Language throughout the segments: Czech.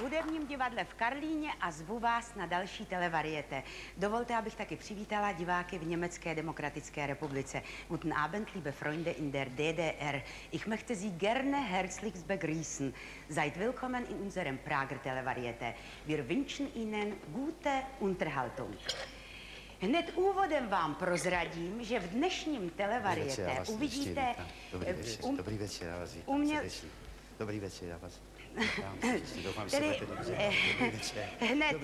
Hudebním divadle v Karlíně a zvu vás na další televariete. Dovolte, abych taky přivítala diváky v Německé demokratické republice. Guten Abend, liebe Freunde in der DDR. Ich möchte Sie gerne herzlich begrüßen. Seid willkommen in unserem Prager Televariete. Wir wünschen Ihnen gute Unterhaltung. Hned úvodem vám prozradím, že v dnešním televariete uvidíte... Dobrý večer, já vás Dobrý večer, já vás... Tedy hned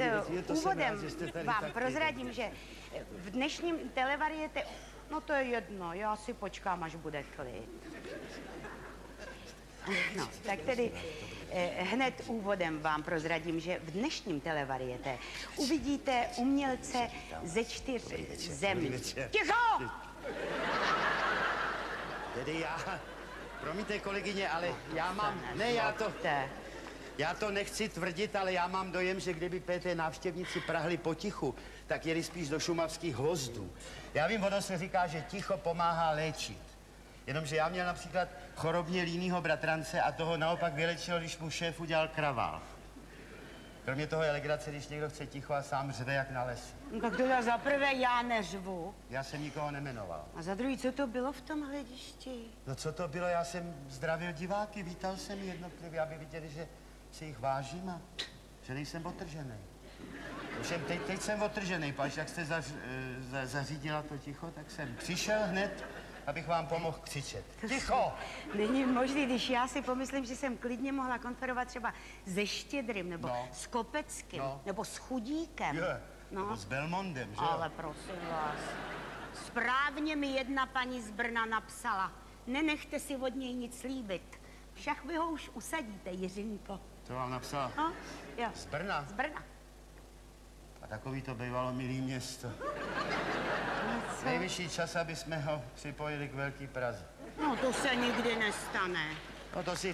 úvodem vám prozradím, že v dnešním televariete... No to je jedno, já si počkám, až bude klid. No, tak tedy hned úvodem vám prozradím, že v dnešním televariete uvidíte umělce ze 4 zemí. Ticho! Tedy já... Promiňte, kolegyně, ale já mám... Ne, já to nechci tvrdit, ale já mám dojem, že kdyby té návštěvníci prahli potichu, tak jeli spíš do šumavských Hvozdů. Já vím, ono se říká, že ticho pomáhá léčit. Jenomže já měl například chorobně línýho bratrance a toho naopak vylečil, když mu šéf udělal kravál. Kromě toho je legrace, když někdo chce ticho a sám řve jak na lesi. No, tak to za prvé já neřvu. Já jsem nikoho nemenoval. A za druhý, co to bylo v tom hledišti? No co to bylo? Já jsem zdravil diváky, vítal jsem jednotlivě, aby viděli, že si jich vážím a že nejsem otržený. Ovšem teď jsem otržený, pač jak jste zařídila to ticho, tak jsem přišel hned, abych vám pomohl křičet. Ticho! Není možný, když já si pomyslím, že jsem klidně mohla konferovat třeba se Štědrým, nebo s Kopeckým, nebo s Chudíkem. Nebo s Belmondem, že jo? Ale prosím vás, správně mi jedna paní z Brna napsala. Nenechte si od něj nic slíbit. Však vy ho už usadíte, Jiřinko. To vám napsala? No, jo. Z Brna? Z Brna. A takový to bývalo milý město. Nejvyšší čas, aby jsme ho připojili k Velký Praze. No, to se nikdy nestane. No to si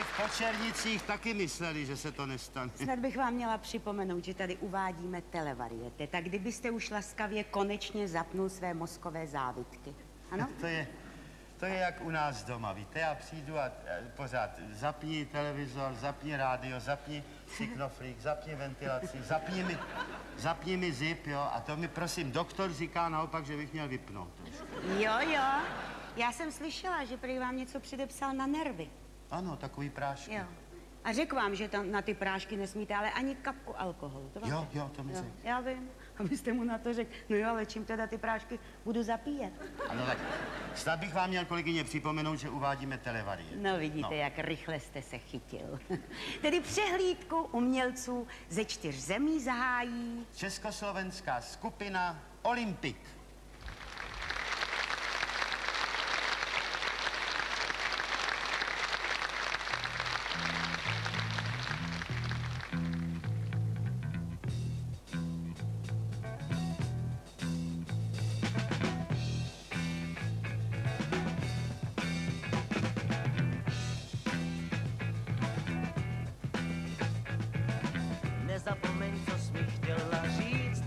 v Počernicích taky mysleli, že se to nestane. Snad bych vám měla připomenout, že tady uvádíme televariete. Tak kdybyste už laskavě konečně zapnul své mozkové závitky. Ano? To je jak u nás doma, víte, já přijdu a pořád zapni televizor, zapni rádio, zapni si knoflík, zapni ventilaci, zapni mi zip, jo, a to mi prosím doktor říká naopak, že bych měl vypnout. Jo, já jsem slyšela, že prý vám něco předepsal na nervy. Ano, takový prášky. Jo. A řekl vám, že tam na ty prášky nesmíte, ale ani kapku alkoholu. To vám jo, to mi řekl. Já vím. A vy jste mu na to řekl, no jo, ale čím teda ty prášky budu zapíjet? Ano, tak snad bych vám měl, kolegyně, připomenout, že uvádíme televariet. No vidíte, jak rychle jste se chytil. Tedy přehlídku umělců ze 4 zemí zahájí československá skupina Olympik. Nezapomeň, co jsi mi chtěla říct.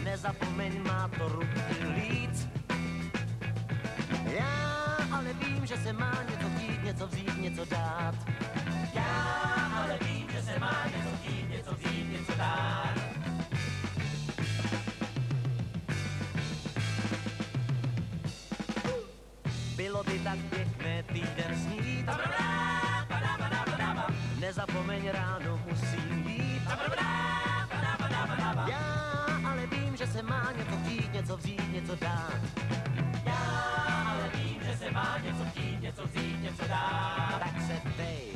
Nezapomeň, má to ruky líc. Já ale vím, že se má něco chtít, něco vzít, něco dát. Já ale vím, že se má něco chtít, něco vzít, něco dát. Bylo by tak pěkné týden snít. Nezapomeň, ráno musím jít. Já ale vím, že se má něco chtít, něco vzít, něco dát. Já ale vím, že se má něco chtít, něco vzít, něco dát. Tak se dej.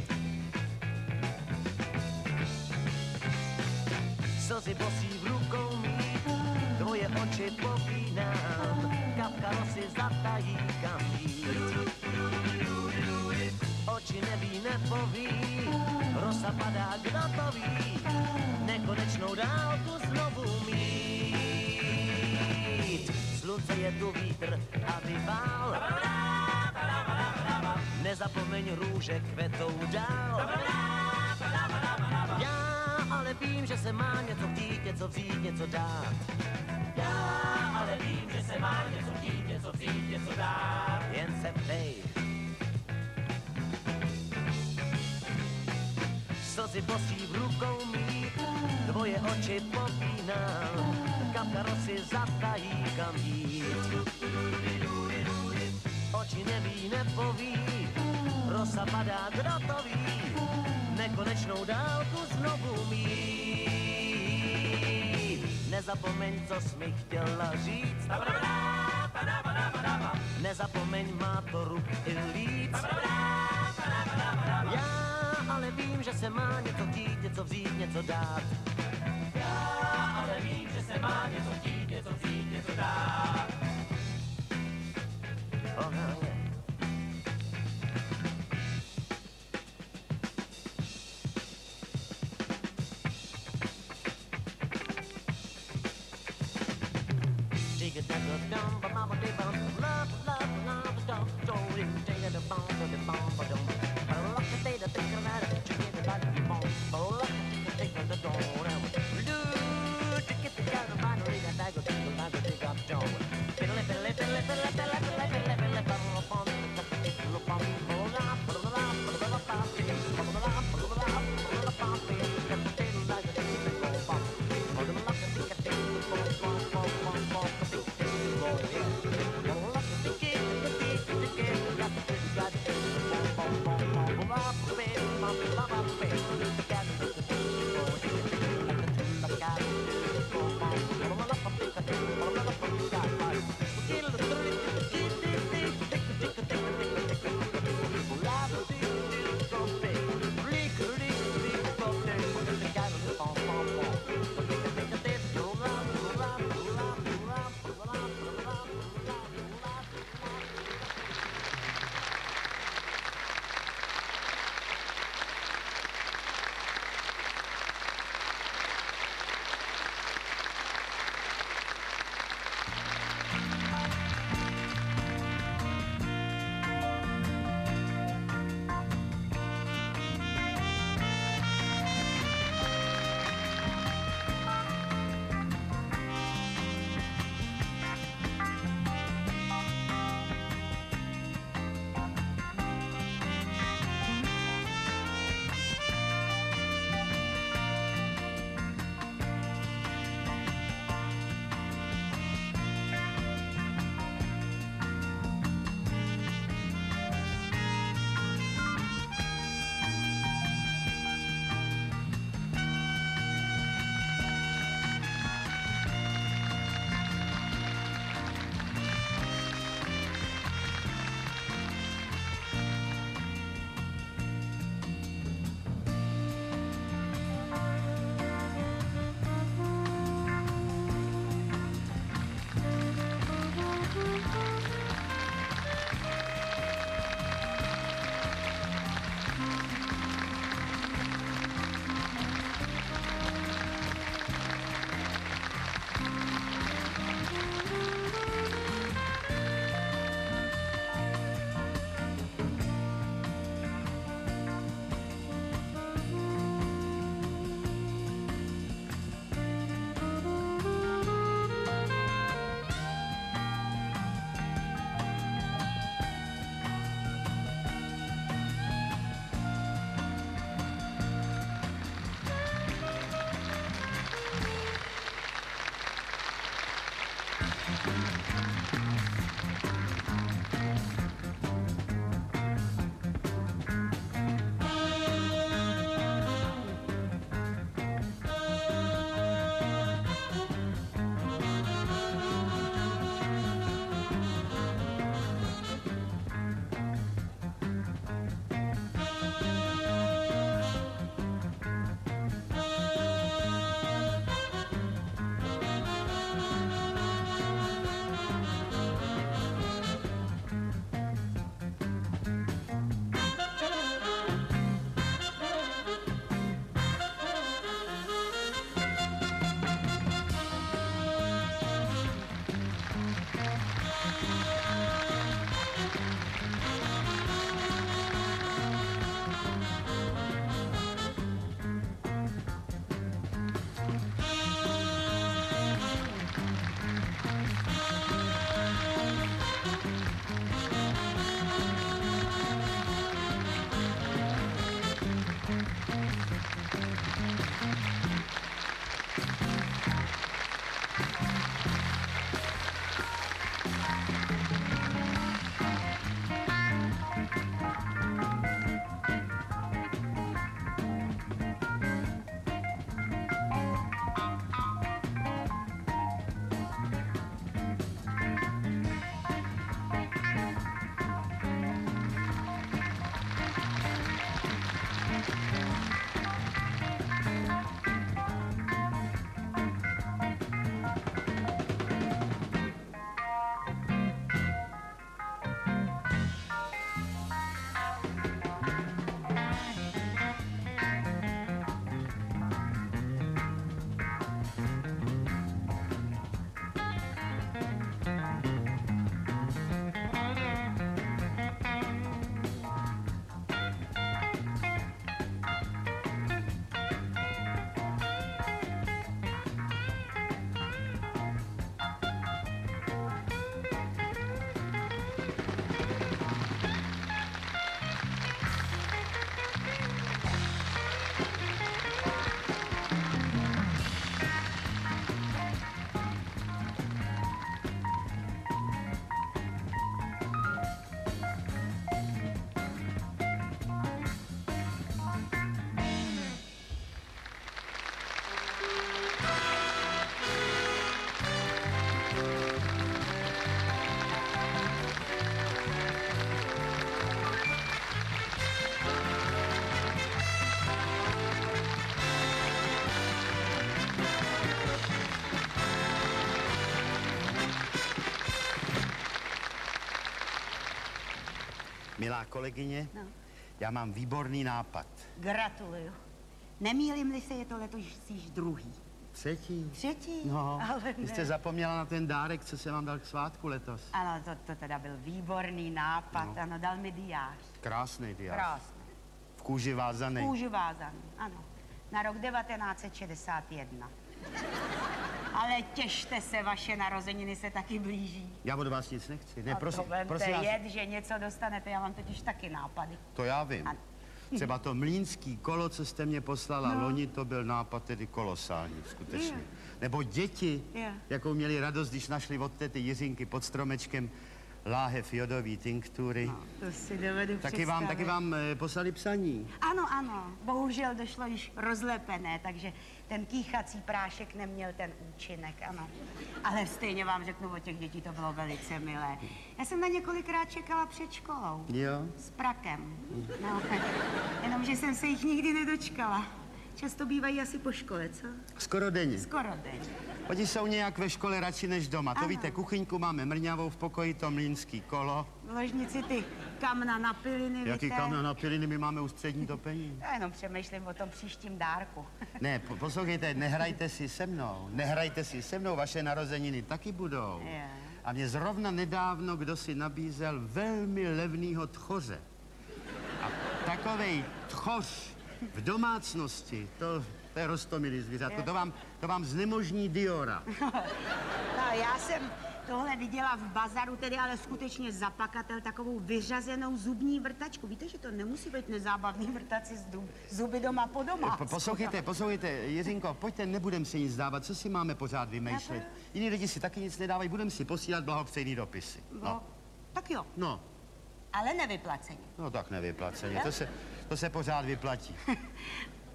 Slzy bosí v rukou mít, tvoje oči popínám, kapka rosy zatají, kam jít. Oči neví, nepoví, rosa padá, kdo to ví, nekonečnou dálku znovu mít. Slunce je tu vítr, aby vál, nezapomeň, růže kvetou dál. Já ale vím, že se má něco chtít, něco vzít, něco dát. Já ale vím, že se má něco chtít, něco vzít, něco dát. Jen ptej. Slzy bosí v rukou mít, tvoje oči popínám, kam karosy zatají, kam jít. Oči neví, nepoví, rosa padá, kdo to ví, nekonečnou dálku znovu mít. Nezapomeň, co jsi mi chtěla říct, nezapomeň, má to rub i líc. Já ale vím, že se má něco chtít, něco vzít, něco dát. Já ale vím, že se má něco chtít, něco vzít, něco dát. Oh, yeah. Take it down, down, but mama, they bounce. Love, love, love, stop, story. Take it down, but the bomb, but don't. But I love the day that they come out of it. You get it out of your phone. But I love the thing that they don't ever do. To get the guy to find a ring, I go take a line to take up John. Fiddle, fiddle, fiddle, fiddle, fiddle, fiddle, fiddle, fiddle, fiddle, Milá kolegyně, No. já mám výborný nápad. Gratuluju. Nemýlím-li se, je to letos již druhý. Třetí? Třetí? No, Ale vy ne. jste zapomněla na ten dárek, co jsem vám dal k svátku letos. Ano, to teda byl výborný nápad. No. Ano, dal mi diář. Krásný diář. Krásný. V kůži vázaný. Kůži vázaný, ano. Na rok 1961. Ale těšte se, vaše narozeniny se taky blíží. Já od vás nic nechci. Ne, A prosím, to vemte, prosím vás. jed, že něco dostanete, já mám totiž taky nápady. To já vím. Ano. Třeba to mlýnský kolo, co jste mě poslala loni, to byl nápad tedy kolosální, skutečně. Je. Nebo děti, Je. jakou měli radost, když našli od téty Jiřinky pod stromečkem láhev jodový tinktury. No, to si dovedu Taky vám poslali psaní. Ano, ano. Bohužel došlo již rozlepené, takže ten kýchací prášek neměl ten účinek, ano. Ale stejně vám řeknu, od těch dětí to bylo velice milé. Já jsem na několikrát čekala před školou. Jo? S prakem. No, jenomže jsem se jich nikdy nedočkala. Často bývají asi po škole, co? Skoro denně. Skoro den. Oni jsou nějak ve škole radši než doma. To Ano. víte, kuchyňku máme mrňavou, v pokoji to mlýnský kolo. V ložnici ty kamna na piliny, Jaký víte? kamna na piliny, my máme ústřední topení. Já jenom přemýšlím o tom příštím dárku. Ne, poslouchejte, nehrajte si se mnou. Nehrajte si se mnou, vaše narozeniny taky budou. Je. A mě zrovna nedávno kdo si nabízel velmi levnýho tchoře. A takovej tchoř v domácnosti, to je roztomilý zvířátko, to vám znemožní Diora. No, já jsem tohle viděla v bazaru, tedy ale skutečně zapakatel, takovou vyřazenou zubní vrtačku. Víte, že to nemusí být nezábavný vrtat si zuby doma po doma. Poslouchejte, Jiřinko, pojďte, nebudem si nic dávat, co si máme pořád vymýšlet. Jiní lidi si taky nic nedávají, budeme si posílat blahopřejný dopisy. No, tak jo, No, ale nevyplaceně. no tak nevyplaceně, to se pořád vyplatí.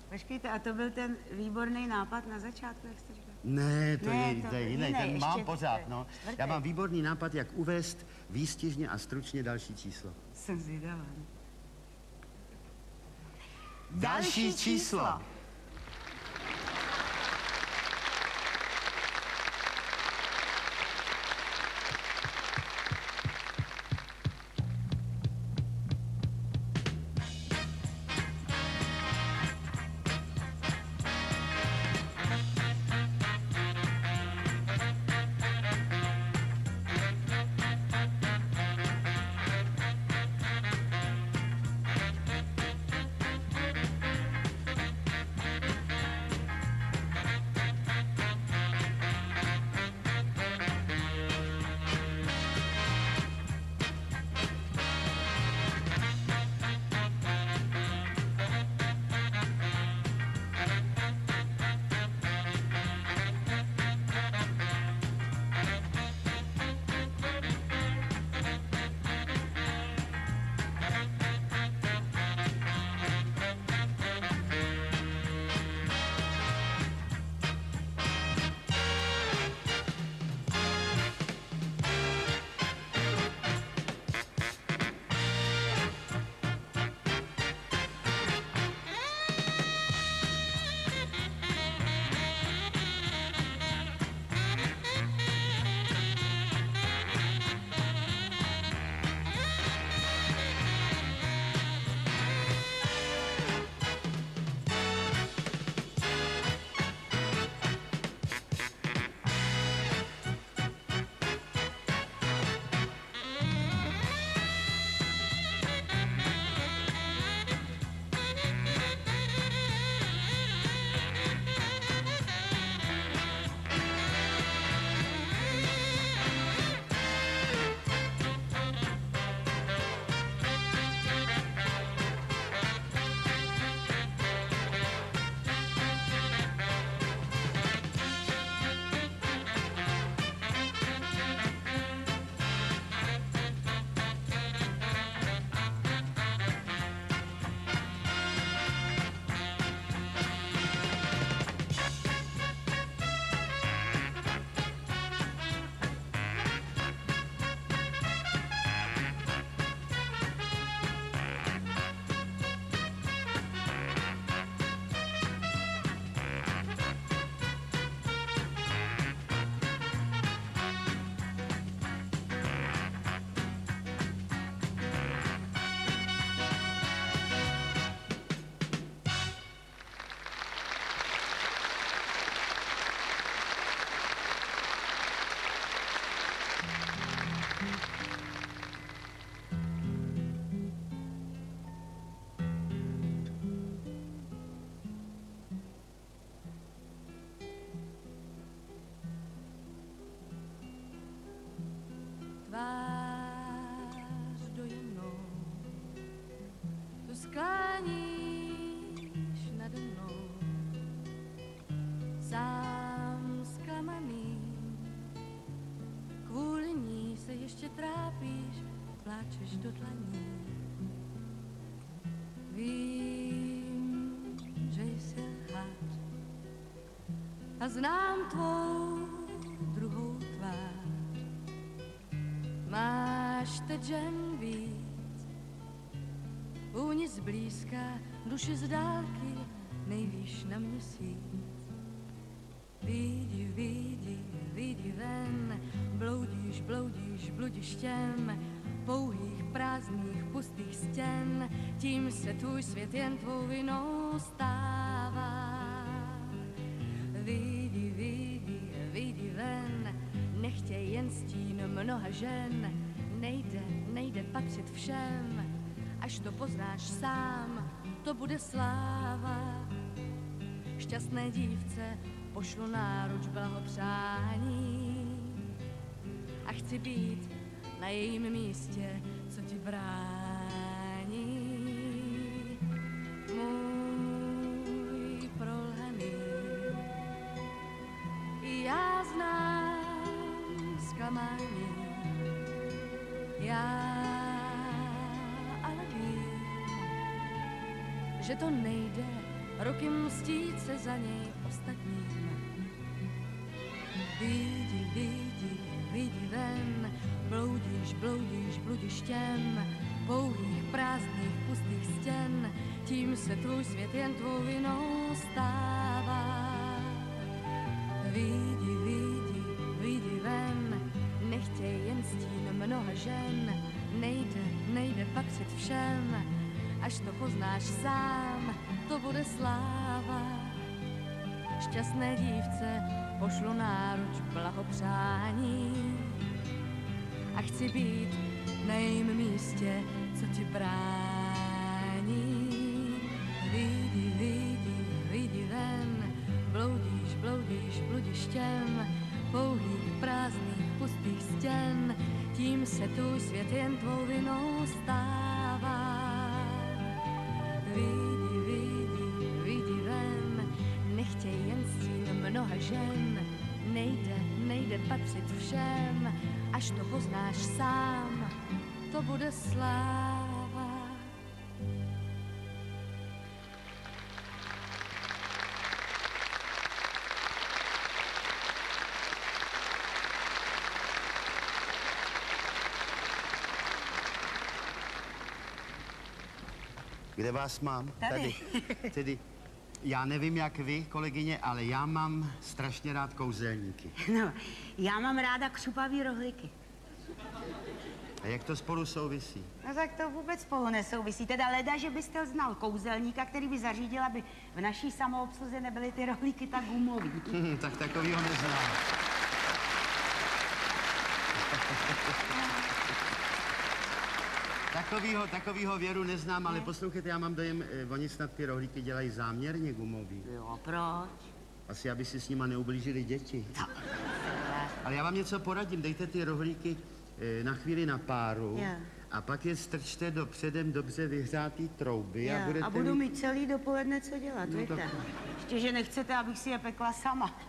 Počkejte, a to byl ten výborný nápad na začátku, jak jste říkal? Ne, to Ne, je to jiný, jiný, ten mám ještě pořád, to- no. čtvrtý. Já mám výborný nápad, jak uvést výstižně a stručně další číslo. Jsem zvědavá. Další číslo. do dlaní. Vím, že jsi lhář a znám tvou druhou tvář. Máš teď žen víc, úni zblízka, duši z dálky, nejvíš na měsíc. Vidí, vidí, vidí ven, bloudíš, bloudíš bludištěm pouhých, prázdných, pustých stěn, tím se tvůj svět jen tvou vinou stává. Vidí, vidí, vidí ven, nechtěj jen stín mnoha žen, nejde patřit všem, až to poznáš sám, to bude sláva. Šťastné dívce pošlu náruč blahopřání a chci být na jejím místě, co ti brání. Můj prolhaný, já znám zklamání, já ale vím, že to nejde roky mstít se za něj ostatním. Vidí, vidí, vidí ven, bloudíš, bloudíš bludištěm pouhých, prázdných, pustých stěn, tím se tvůj svět jen tvou vinou stává. Vidí, vidí, vidí ven, nechtěj jen stín mnoha žen, nejde patřit všem, až to poznáš sám, to bude sláva. Šťastné dívce pošlu náruč blahopřání a chci být na jejím místě, co ti brání. Vidí, vidí, vidí ven, bloudíš, bloudíš bludištěm pouhých, prázdných, pustých stěn, tím se tvůj svět jen tvou vinou stává. Vidí, vidí, vidí ven, nechtěj jen stín mnoha žen, nejde patřit všem, až to poznáš sám, to bude sláva. Kde vás mám? Tady. Tedy, já nevím, jak vy, kolegyně, ale já mám strašně rád kouzelníky. No, já mám ráda křupavý rohlíky. A jak to spolu souvisí? No tak to vůbec spolu nesouvisí. Teda leda, že byste znal kouzelníka, který by zařídil, aby v naší samoobsluze nebyly ty rohlíky tak gumový. Tak takovýho neznám. Takovýho věru neznám, ale poslouchejte, já mám dojem, oni snad ty rohlíky dělají záměrně gumový. Jo, proč? Asi, aby si s nima neublížili děti. Ale já vám něco poradím, dejte ty rohlíky na chvíli na páru a pak je strčte do předem dobře vyhřátý trouby a budu mít celý dopoledne co dělat, no, víte? Ještě, že nechcete, abych si je pekla sama.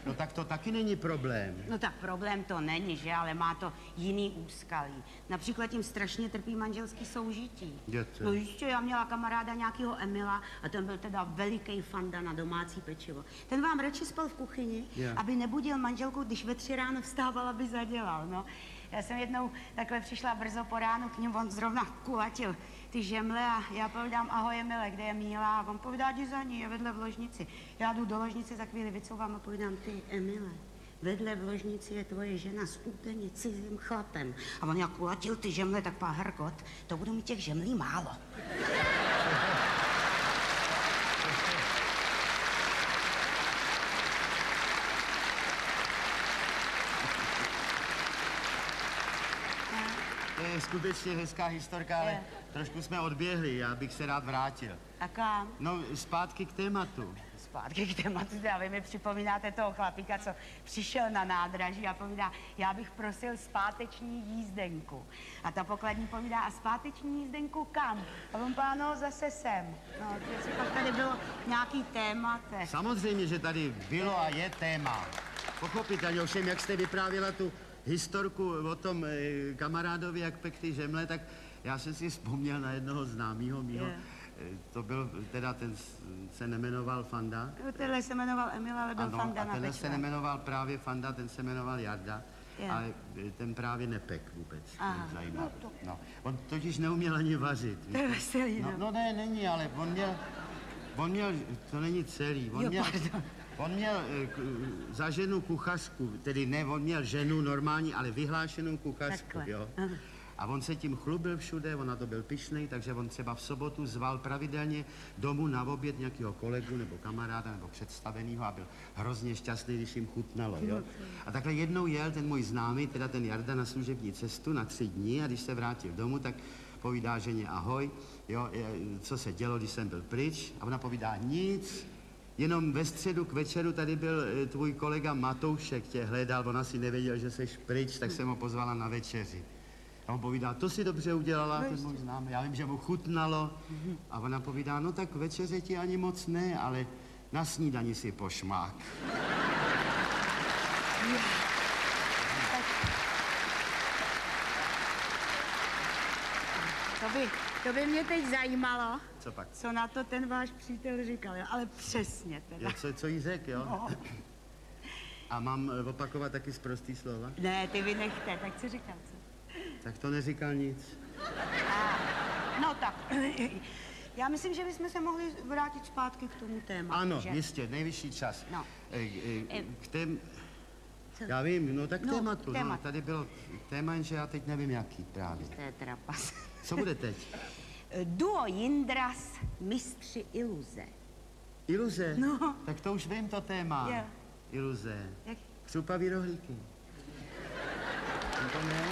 No tak to taky není problém. No tak problém to není, že? Ale má to jiný úskalí. Například tím strašně trpí manželský soužití. Děte. No ještě, já měla kamaráda nějakého Emila a ten byl teda veliký fanda na domácí pečivo. Ten vám radši spal v kuchyni, aby nebudil manželku, když ve 3 ráno vstával, aby zadělal, no. Já jsem jednou takhle přišla brzo po ránu k němu, on zrovna kulatil ty žemle a já povídám, ahoj Emile, kde je Míla? A on povídá, jdi za ní, je vedle v ložnici. Já jdu do ložnice, za chvíli vycouvám a povídám, ty Emile, vedle v ložnici je tvoje žena s úplně cizím chlapem. A on jak kulatil ty žemle, tak pá hrkot, to budu mít těch žemlí málo. To je skutečně hezká historka, ale trošku jsme odběhli, já bych se rád vrátil. A kam? No, zpátky k tématu. Zpátky k tématu, a vy mi připomínáte toho chlapíka, co přišel na nádraží a povídá, já bych prosil zpáteční jízdenku. A ta pokladní povídá, a zpáteční jízdenku kam? A on páno, zase sem. No, jestli pak tady bylo nějaký téma. Samozřejmě, že tady bylo a je téma. Pochopitelně, ovšem, jak jste vyprávěla tu historku o tom kamarádovi, jak pek ty žemle, tak já jsem si vzpomněl na jednoho známého mýho. To byl, teda ten se nemenoval Fanda. Tenhle se jmenoval Emil, ale byl Fanda na tenhle se Bečvě. nemenoval právě Fanda, ten se jmenoval Jarda. Ale ten právě nepek vůbec. Aha, Zajímavé. No, on totiž neuměl ani vařit. To je veselý, no. No ne, není, ale on měl, to není celý, on měl za ženu kuchařku, tedy ne, on měl ženu normální, ale vyhlášenou kuchařku, Takhle. jo. A on se tím chlubil všude, on na to byl pyšnej, takže on třeba v sobotu zval pravidelně domů na oběd nějakého kolegu nebo kamaráda nebo představenýho a byl hrozně šťastný, když jim chutnalo, jo. A takhle jednou jel ten můj známý, teda ten Jarda, na služební cestu na 3 dny a když se vrátil domů, tak povídá ženě ahoj, jo, co se dělo, když jsem byl pryč, a ona povídá nic, jenom ve středu k večeru tady byl tvůj kolega Matoušek, tě hledal, on asi nevěděl, že seš pryč, tak jsem ho pozvala na večeři. A on povídá, to si dobře udělala, ten můj známý, já vím, že mu chutnalo. A ona povídá, no tak večeře ti ani moc ne, ale na snídani si pošmák. To by mě teď zajímalo, Co pak? co na to ten váš přítel říkal, jo? Ale přesně teda. Co jí řek, jo? No. A mám opakovat taky sprostý slova? Ne, ty vy nechte, tak co říkal, co? Tak to neříkal nic. No tak, já myslím, že bychom se mohli vrátit zpátky k tomu tématu, Ano, že? jistě, nejvyšší čas. No. K tém... Já vím, no tak No, tématu, no, tématu. tady bylo téma, jenže já teď nevím, jaký právě. To je trapas. Co bude teď? Duo Jindras, mistři iluze. Iluze? No. Tak to už vím, to téma. Jo. Iluze. Jak? Křupavý rohlíky. To ne?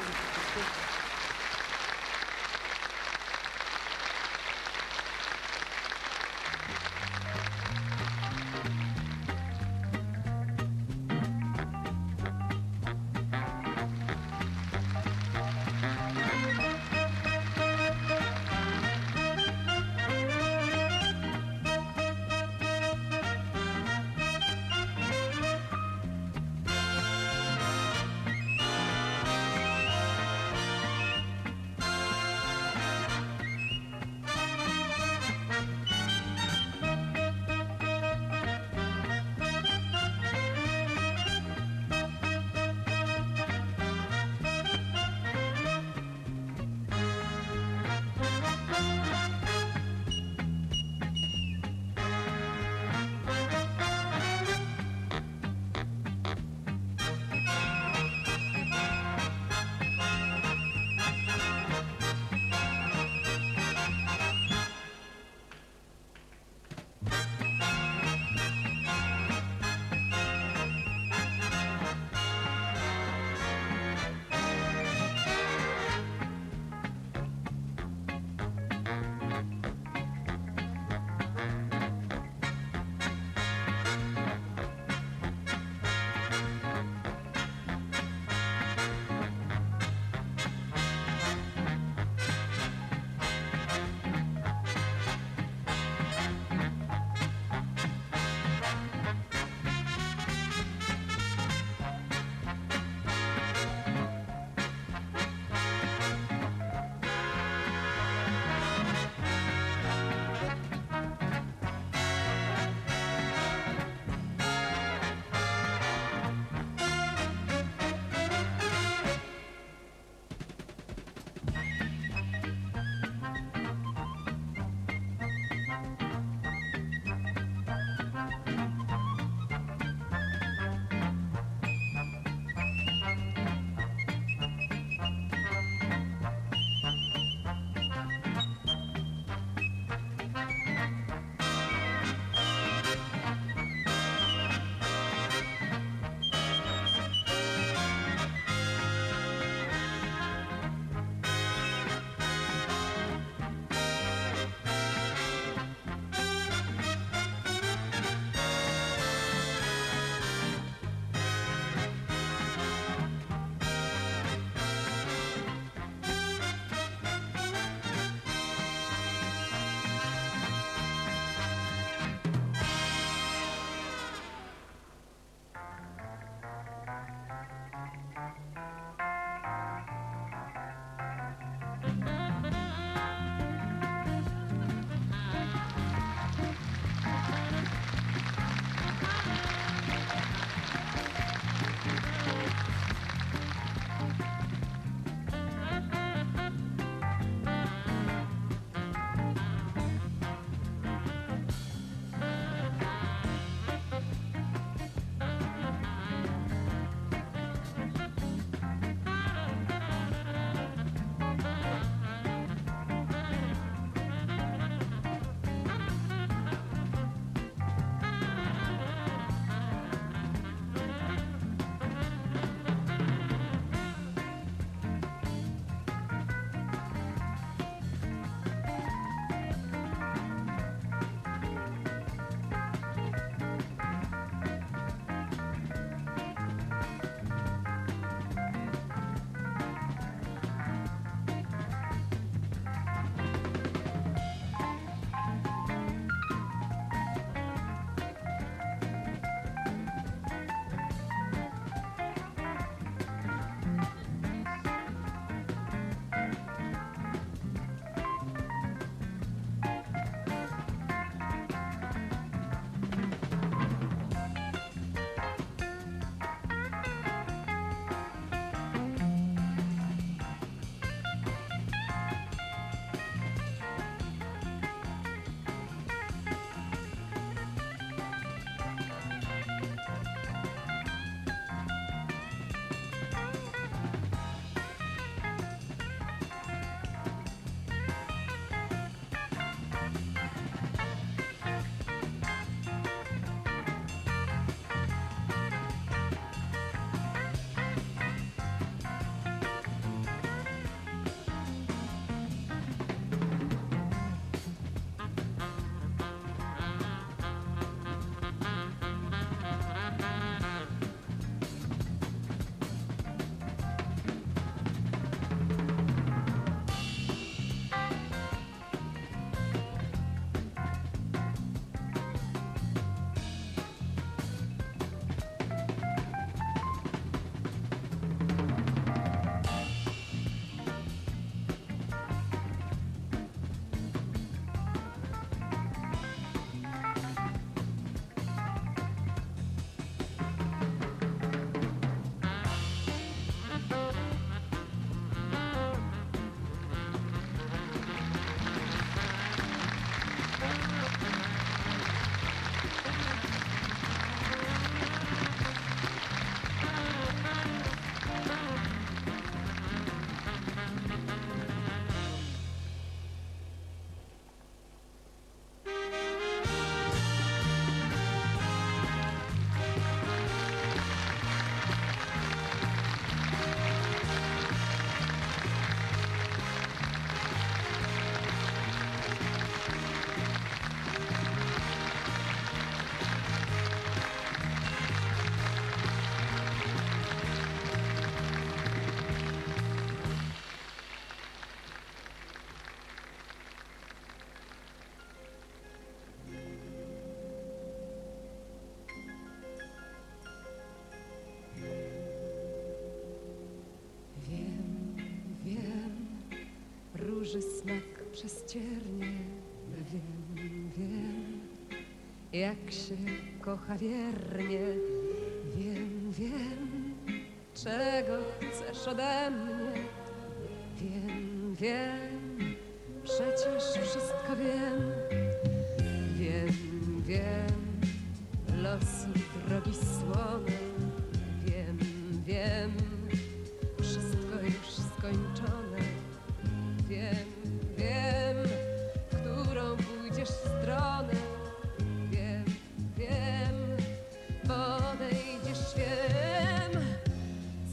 burzy smak przez ciernie. Wiem, wiem, jak się kocha wiernie. Wiem, wiem, czego chcesz ode mnie. Wiem, wiem, przecież wszystko wiem. Wiem, wiem, losu drogi słone. Wiem, wiem, wszystko już skończone. Wiem, wiem, w którą pójdziesz stronę. Wiem, wiem, podejdziesz, wiem.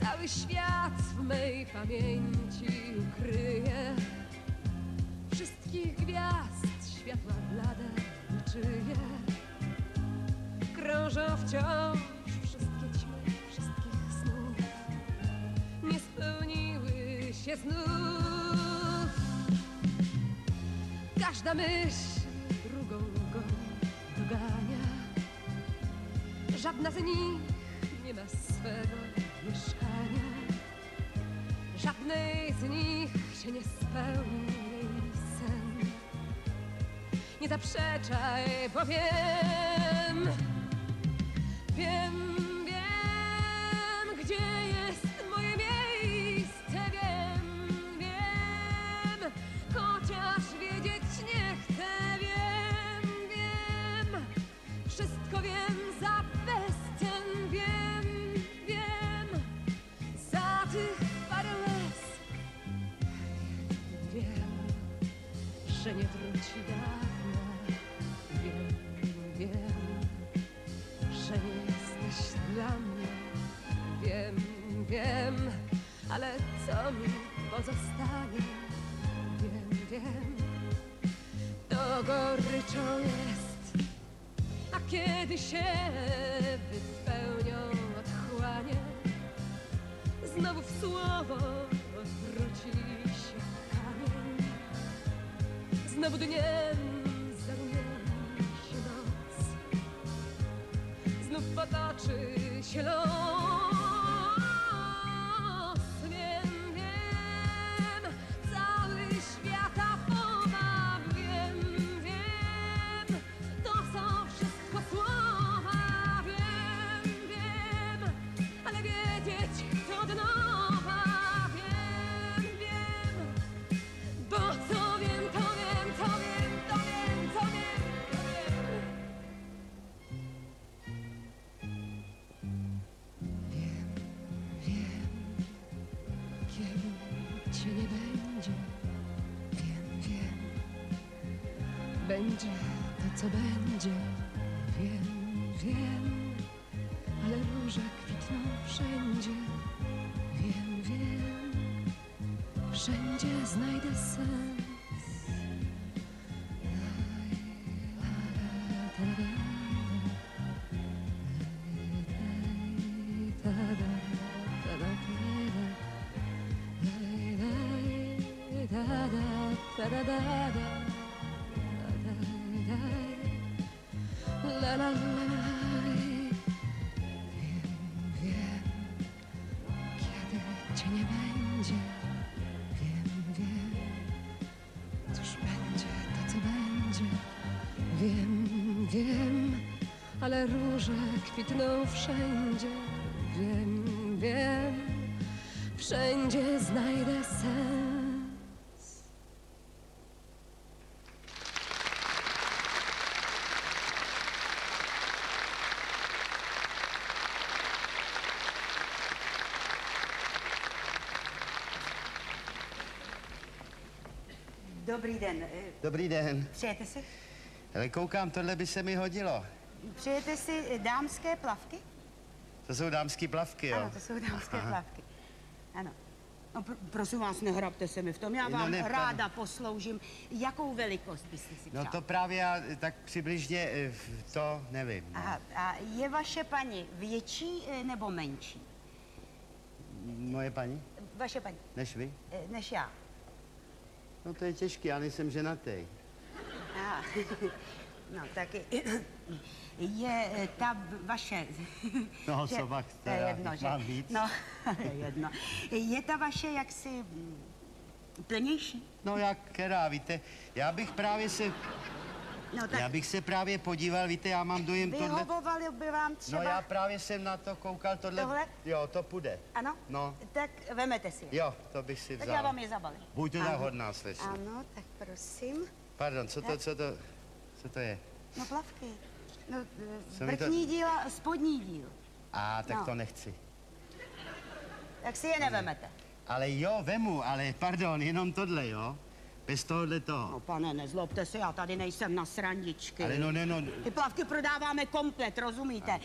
Cały świat w mej pamięci ukryje. Wszystkich gwiazd światła blade niczyje. Krążą wciąż wszystkie ćmy, wszystkich snów. Nie spełniły się znów. Każda myśl drugą dogania. Żadna z nich nie ma swego mieszkania. Żadnej z nich się nie spełni jej sen. Nie zaprzeczaj, bo wiem. Wiem, wiem, gdzie jest moje miejsce. Wiem, wiem, chociaż wiedzieć nie chcę. Wiem, wiem, wszystko wiem za bezcen. Wiem, wiem, za tych parę łez. Wiem, że nie wróci dawna. Wiem, wiem, że nie jesteś dla mnie. Wiem, wiem, ale co mi pozostanie? Wiem, wiem, to goryczą jest. A kiedy się wypełnią otchłanie, znowu w słowo wróci się kamień. Znowu dniem zarumieni się noc. Znów potoczy się los. Wiem, wiem, cały świata powa. Wiem, wiem, to są wszystko słowa. Wiem, wiem, ale wiedzieć chcę od nowa. Wiem, wiem, bo co wiem, to wiem, co wiem, to wiem, co wiem, to wiem. Kiedy cię nie będzie, wiem, wiem, będzie to, co będzie. Wiem, wiem, ale róże kwitną wszędzie. Wiem, wiem, wszędzie znajdę sens. La la la. Wiem, wiem, kiedy cię nie będzie. Wiem, wiem, cóż będzie to, co będzie. Wiem, wiem, ale róże kwitną wszędzie. Wiem, wiem, wszędzie znajdę sens. Dobrý den. Dobrý den. Přejete si? Ale koukám, tohle by se mi hodilo. Přejete si dámské plavky? To jsou dámský plavky, jo? Ano, to jsou dámské plavky. Ano. No, prosím vás, nehrabte se mi v tom. Já vám ráda posloužím. Jakou velikost byste si přál? No to právě já tak přibližně to nevím. No. A je vaše paní větší nebo menší? Moje paní? Vaše paní. Než vy? Než já. No to je těžký, já nejsem ženatý. No taky je ta vaše... No osoba, která jedno, že, mám víc. No, je jedno. Je ta vaše jaksi Plnější. No jak která, víte, já bych se právě podíval, víte, já mám dojem tohle... Vyhovovali by vám třeba... No já právě jsem na to koukal, Tohle? Jo, to půjde. Ano? No. Tak vemete si je. Jo, to bych si vzal. Tak já vám je zabalím. Buďte tak Ano. hodná, slečno. Ano, tak prosím. Pardon, co to je? No plavky. No, Co mi to- vrchní díl a spodní díl. Tak No. to nechci. Tak si je nevemete. Ale jo, vemu, ale pardon, jenom tohle, jo? Bez tohohle toho. No pane, nezlobte se, já tady nejsem na srandičky. Ale no. Ty plavky prodáváme komplet, rozumíte?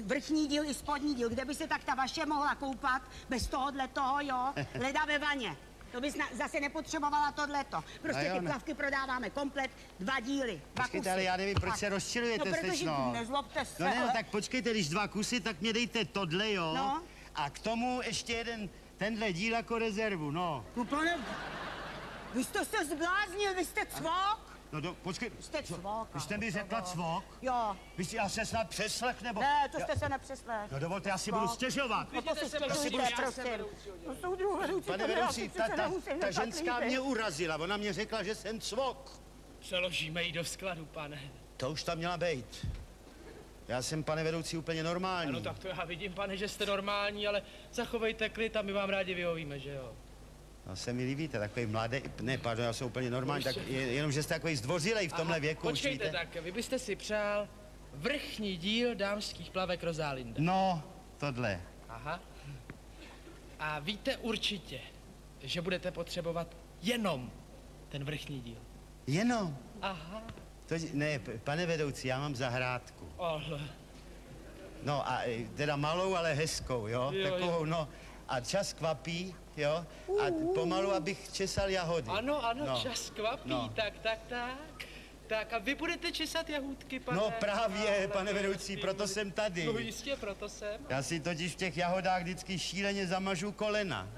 Vrchní díl i spodní díl, kde by se tak ta vaše mohla koupat bez tohohle toho, jo? Leda ve vaně. To bys zase nepotřebovala tohleto. Prostě jo, ty ne. plavky prodáváme komplet, 2 díly, 2 kusy. Počkejte, ale já nevím, proč se rozčilujete, No, protože slečno. nezlobte se. No ne, no, tak počkejte, když 2 kusy, tak mě dejte tohle, jo? No. A k tomu ještě tenhle díl jako rezervu, no. No pane, vy jste se zbláznil, vy jste cvok. No počkej. Jste cvok. Vy jste mi řekla cvok? Jo. Já se snad přeslech, nebo... Ne, to jste se nepřeslech. No dovolte, já si budu stěžovat. No to si stěžujte, prosím. No soudruhu vedoucí, Pane vedoucí, ta ženská mě urazila, ona mě řekla, že jsem cvok. Přeložíme ji do skladu, pane. To už tam měla být. Já jsem, pane vedoucí, úplně normální. Ano, tak to já vidím, pane, že jste normální, ale zachovejte klid a my vám rádi vyhovíme, že jo? No se mi líbíte, takový mladý, ne, pardon, já jsem úplně normální, tak jenom, že jste takový zdvořilej v tomhle věku, už Počkejte, víte? tak vy byste si přál vrchní díl dámských plavek Rosalinda. No, tohle. Aha. A víte určitě, že budete potřebovat jenom ten vrchní díl. Jenom. Aha. Ne, pane vedoucí, já mám zahrádku. Ale. No a teda malou, ale hezkou, jo? Jo, Takovou, jo. no. A čas kvapí, jo? A pomalu, abych česal jahody. Ano, No. čas kvapí, No. tak. Tak a vy budete česat jahůdky, pane? No právě, pane vedoucí, proto jsem tady. No jistě, proto jsem. Já si totiž v těch jahodách vždycky šíleně zamažu kolena.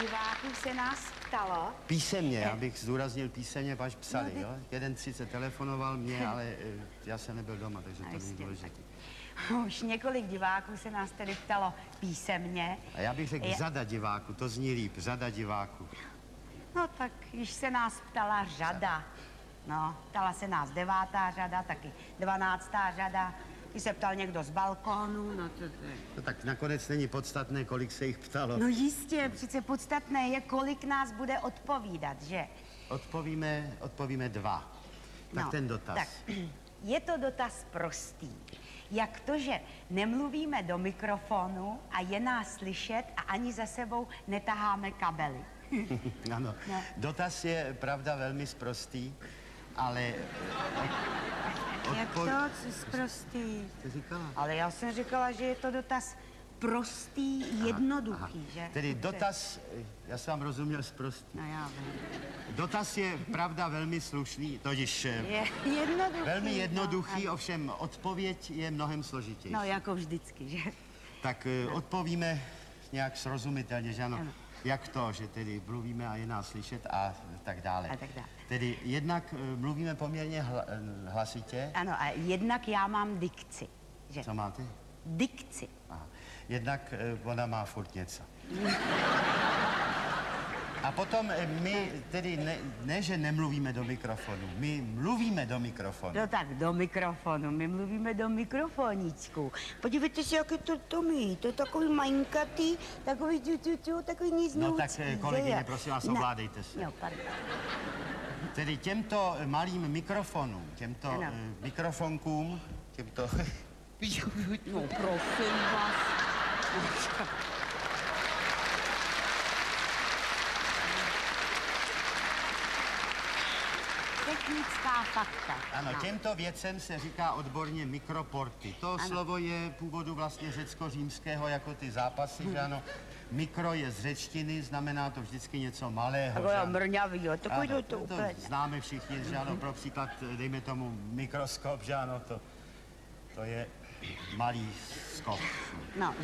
diváků se nás ptalo. Písemně, já bych zdůraznil písemně, až psali, No, jo? Jeden sice telefonoval mě, ale já jsem nebyl doma, takže to není důležité. Už několik diváků se nás tedy ptalo písemně. A já bych řekl řada diváků, to zní líp, řada diváků. No tak již se nás ptala řada. No, ptala se nás 9. řada, taky 12. řada. Když se ptal někdo z balkónu, no to... No tak nakonec není podstatné, kolik se jich ptalo. No jistě, přece podstatné je, kolik nás bude odpovídat, že? Odpovíme 2. Tak No, ten dotaz. Tak, je to dotaz prostý. Jak to, že nemluvíme do mikrofonu a je nás slyšet a ani za sebou netaháme kabely? Ano, No. dotaz je, pravda, velmi sprostý, ale... Jak to? Co prostý? Jste říkala? Ale já jsem říkala, že je to dotaz prostý, jednoduchý, že? Tedy dotaz, já jsem vám rozuměl sprostý. No já vím. Dotaz je, pravda, velmi slušný, totiž Je jednoduchý. velmi jednoduchý, No, ovšem odpověď je mnohem složitější. no jako vždycky, že? Tak odpovíme nějak srozumitelně, že ano. Ano. Jak to, že tedy mluvíme a je nás slyšet a tak dále. A tak dále. Tedy jednak mluvíme poměrně hlasitě. Ano, a jednak já mám dikci, že? Co máte? Dikci. Aha. Jednak ona má furt něco. A potom my tedy ne, že nemluvíme do mikrofonu, my mluvíme do mikrofonu. No tak do mikrofonu, my mluvíme do mikrofoníčku. Podívejte si, jak je to mý, to je takový malinkatý, takový takový nic No tak, neúctný, kolegyně, že jo? prosím vás, No. ovládejte se. Jo, pardon. Tedy těmto malým mikrofonům, těmto Ano. mikrofonkům, těmto... No prosím vás. Technická fakta. Ano, No. těmto věcem se říká odborně mikroporty. To slovo je původu vlastně řecko-římského, jako ty zápasy, že ano. Mikro je z řečtiny, znamená to vždycky něco malého. Takový že ano. mrňavý, jo, takový Ano, to úplně. známe všichni, že ano, pro příklad, dejme tomu mikroskop, že ano, to je malý skop. No.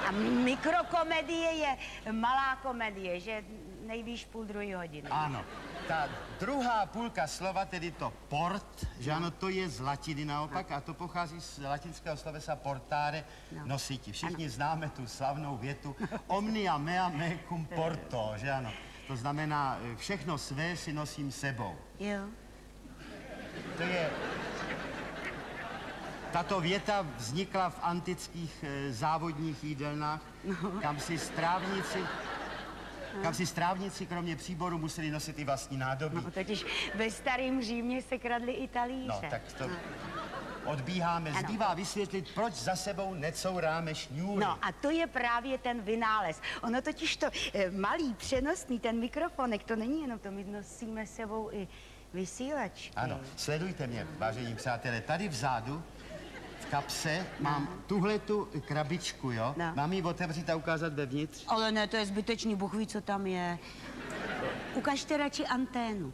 A mikrokomedie je malá komedie, že nejvýš 1,5 hodiny. Ano, ta druhá půlka slova, tedy to port, že ano, to je z latiny naopak a to pochází z latinského slovesa portare, nositi. Všichni známe tu slavnou větu omnia mea mecum porto, že ano. To znamená, všechno své si nosím sebou. Jo. To je... Tato věta vznikla v antických závodních jídelnách, kam si strávníci kromě příboru museli nosit i vlastní nádobí. No, totiž ve starém Římě se kradly i talíře. No, tak to odbíháme. Ano. Zbývá vysvětlit, proč za sebou necouráme šňůry. No a to je právě ten vynález. Ono totiž to malý, přenosný, ten mikrofonek, to není jenom to, my nosíme sebou i vysílačky. Ano, sledujte mě, vážení přátelé. Tady vzadu, v kapse, mám tuhletu krabičku, jo? No. Mám ji otevřít a ukázat vevnitř? Ale ne, to je zbytečný, Bůh ví, co tam je. Ukažte radši anténu.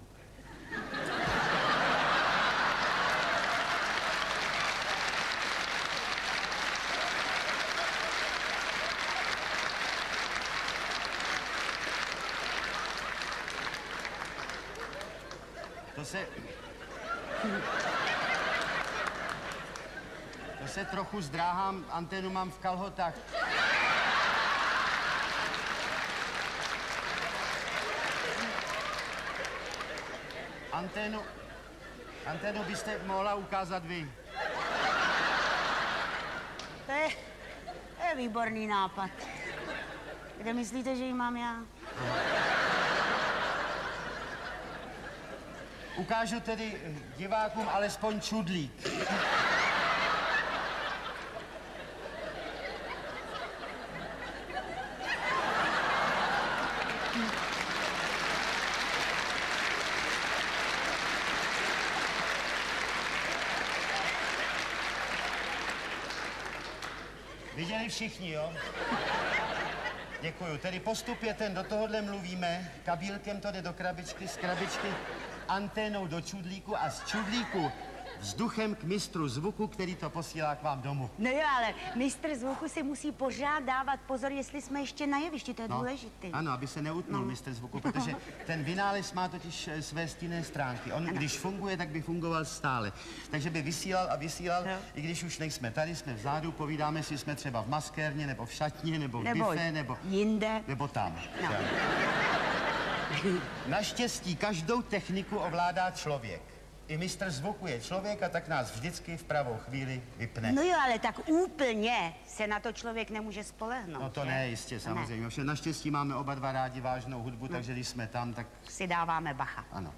To se trochu zdráhám, anténu mám v kalhotách. Anténu byste mohla ukázat vy. To je výborný nápad. Kde myslíte, že ji mám já? Ukážu tedy divákům alespoň čudlík. Viděli všichni, jo? Děkuju. Tedy postup je ten, do tohohle mluvíme, kabílkem to jde do krabičky, z krabičky anténou do čudlíku a z čudlíku vzduchem k mistru zvuku, který to posílá k vám domů. No jo, ale mistr zvuku si musí pořád dávat pozor, jestli jsme ještě na jevišti, to je důležité. Ano, aby se neutnul mistr zvuku, protože ten vynález má totiž své stinné stránky. On, když funguje, tak by fungoval stále. Takže by vysílal a vysílal, i když už nejsme tady, jsme vzadu, povídáme si, jsme třeba v maskérně, nebo v šatně, nebo v bife, nebo jinde. Nebo tam. No. Naštěstí každou techniku ovládá člověk. I mistr zvuku je člověk a tak nás vždycky v pravou chvíli vypne. No jo, ale tak úplně se na to člověk nemůže spolehnout. No to ne, jistě, samozřejmě. Ovšem naštěstí máme oba dva rádi vážnou hudbu, takže když jsme tam, tak... Si dáváme bacha. Ano.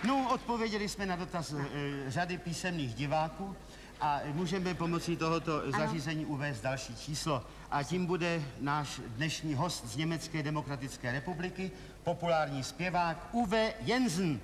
No, odpověděli jsme na dotaz řady písemných diváků a můžeme pomocí tohoto zařízení uvést další číslo. A tím bude náš dnešní host z Německé demokratické republiky, populární zpěvák Uwe Jensen.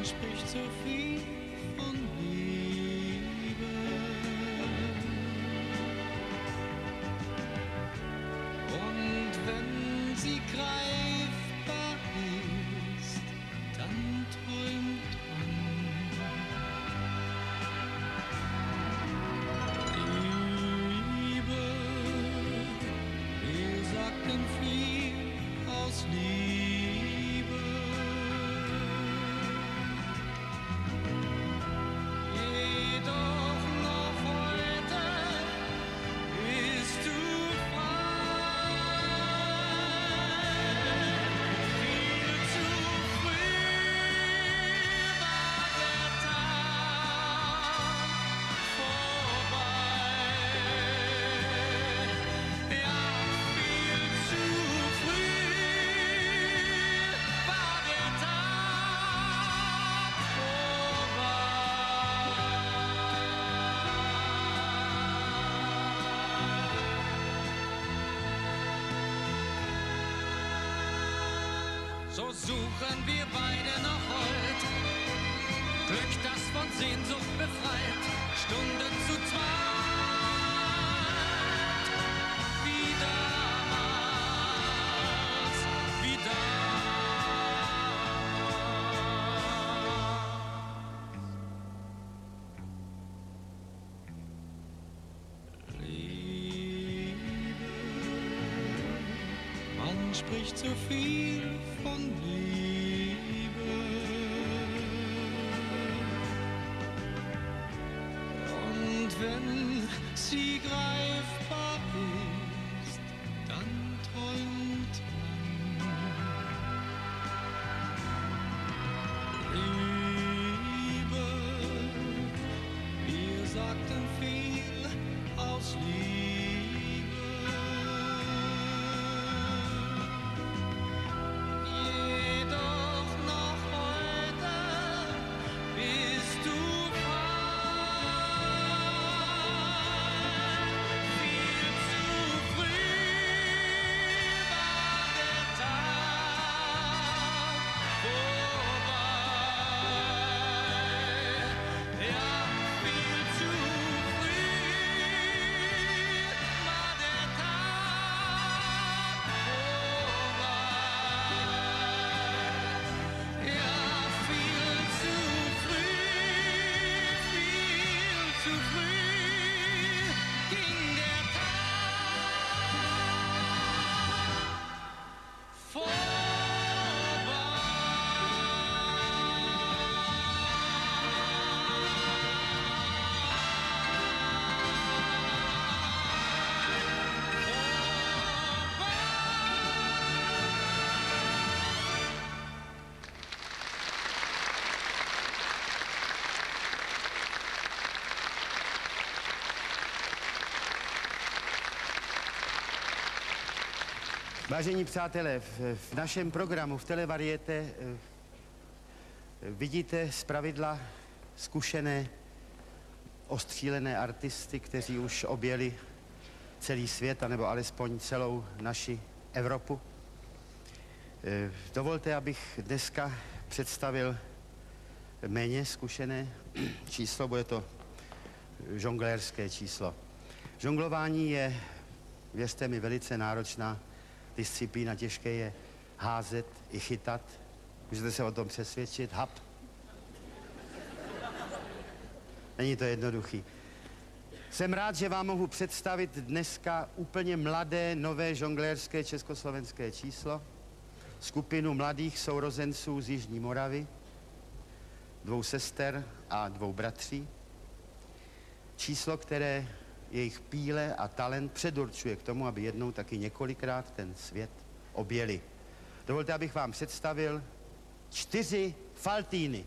Spricht so viel von Liebe. Und wenn sie greifbar ist, dann träumt man. Liebe, wir sagten viel aus Liebe. So suchen wir beide noch heute Glück, das von Sehnsucht befreit, Stunden zu zweit, wie damals, wie damals. Liebe, man spricht so viel von Liebe. Und wenn sie greifbar ist, dann träumt man. Liebe, wir sagten viel aus Liebe. Jedoch Vážení přátelé, v našem programu v Televariete vidíte zpravidla zkušené, ostřílené artisty, kteří už objeli celý svět, anebo alespoň celou naši Evropu. Dovolte, abych dneska představil méně zkušené číslo, bude to žonglérské číslo. Žonglování je, věřte mi, velice náročná disciplína, těžké je házet i chytat. Můžete se o tom přesvědčit. Hap. Není to jednoduchý. Jsem rád, že vám mohu představit dneska úplně mladé, nové žonglérské československé číslo. Skupinu mladých sourozenců z Jižní Moravy, 2 sester a 2 bratří. Číslo, které jejich píle a talent předurčuje k tomu, aby jednou taky několikrát ten svět objeli. Dovolte, abych vám představil 4 Faltýny.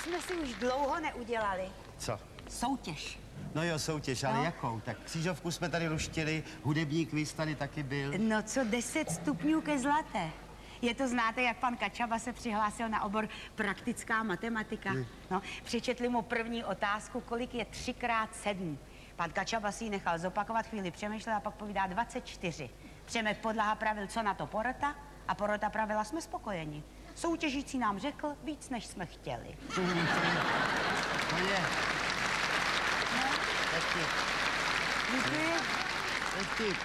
jsme si už dlouho neudělali. Co? Soutěž. No jo, soutěž, ale No. jakou? Tak křížovku jsme tady luštili, hudební kvíz tady taky byl. No co 10 stupňů ke zlaté? Je to znáte, jak pan Kačaba se přihlásil na obor praktická matematika. No, přečetli mu první otázku, kolik je 3 x 7. Pan Kačaba si ji nechal zopakovat, chvíli přemýšlel a pak povídá 24. Přemek Podlaha pravil, co na to porota, a porota pravila, jsme spokojeni. Soutěžící nám řekl víc, než jsme chtěli. To je. Děkuji. Taky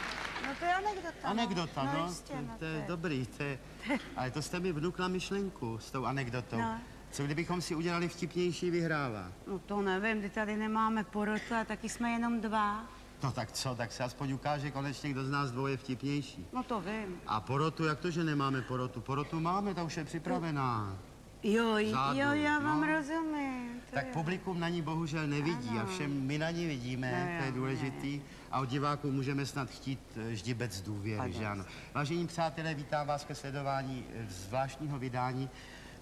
No to je anekdota. anekdota, no. Jistě, To je dobrý, ale to jste mi vnukla myšlenku s tou anekdotou. No. Co kdybychom si udělali vtipnější vyhrává? No to nevím, ty tady nemáme porotu a taky jsme jenom 2. No tak co, tak se aspoň ukáže konečně, kdo z nás dvou je vtipnější. No to vím. A porotu, jak to, že nemáme porotu? Porotu máme, ta už je připravená. Jo, Zádu, já vám no. rozumím. Tak publikum na ní bohužel nevidí a všem my na ní vidíme, to je důležitý. A od diváků můžeme snad chtít ždibec důvěry, že ano. Vážení přátelé, vítám vás ke sledování zvláštního vydání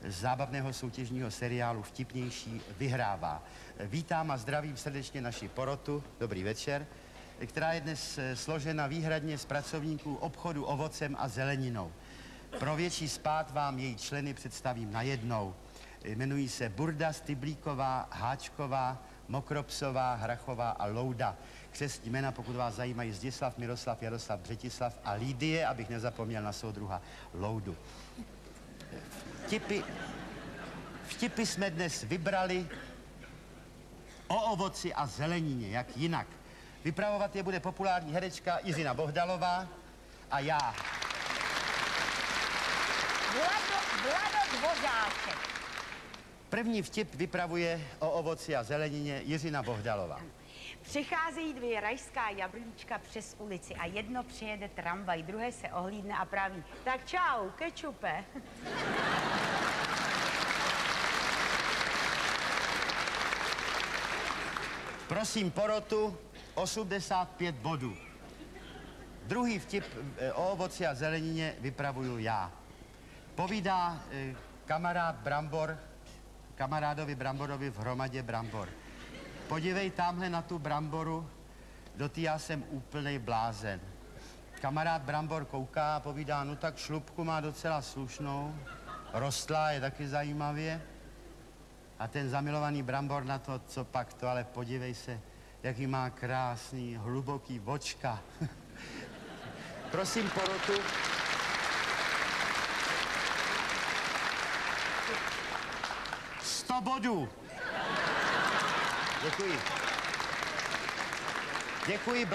zábavného soutěžního seriálu Vtipnější vyhrává. Vítám a zdravím srdečně naši porotu, dobrý večer, která je dnes složena výhradně z pracovníků obchodu ovocem a zeleninou. Pro větší spád vám její členy představím najednou. Jmenují se Burda, Styblíková, Háčková, Mokropsová, Hrachová a Louda. Křestní jména, pokud vás zajímají, Zdislav, Miroslav, Jaroslav, Břetislav a Lídie, abych nezapomněl na soudruha Loudu. Vtipy jsme dnes vybrali o ovoci a zelenině, jak jinak. Vypravovat je bude populární herečka Jiřina Bohdalová a já. Vlado Dvořáček. První vtip vypravuje o ovoci a zelenině Jiřina Bohdalová. Přicházejí 2 rajská jablíčka přes ulici a jedno přijede tramvaj, druhé se ohlídne a praví, tak čau, kečupe. Prosím porotu, 85 bodů. Druhý vtip o ovoci a zelenině vypravuju já. Povídá kamarád Brambor kamarádovi Bramborovi v hromadě brambor. Podívej tamhle na tu bramboru, do té já jsem úplnej blázen. Kamarád Brambor kouká a povídá, no tak šlupku má docela slušnou, rostlá je taky zajímavě. A ten zamilovaný Brambor na to, co pak to, ale podívej se, jaký má krásný, hluboký očka. Prosím porotu. Bodů. Děkuji. Děkuji,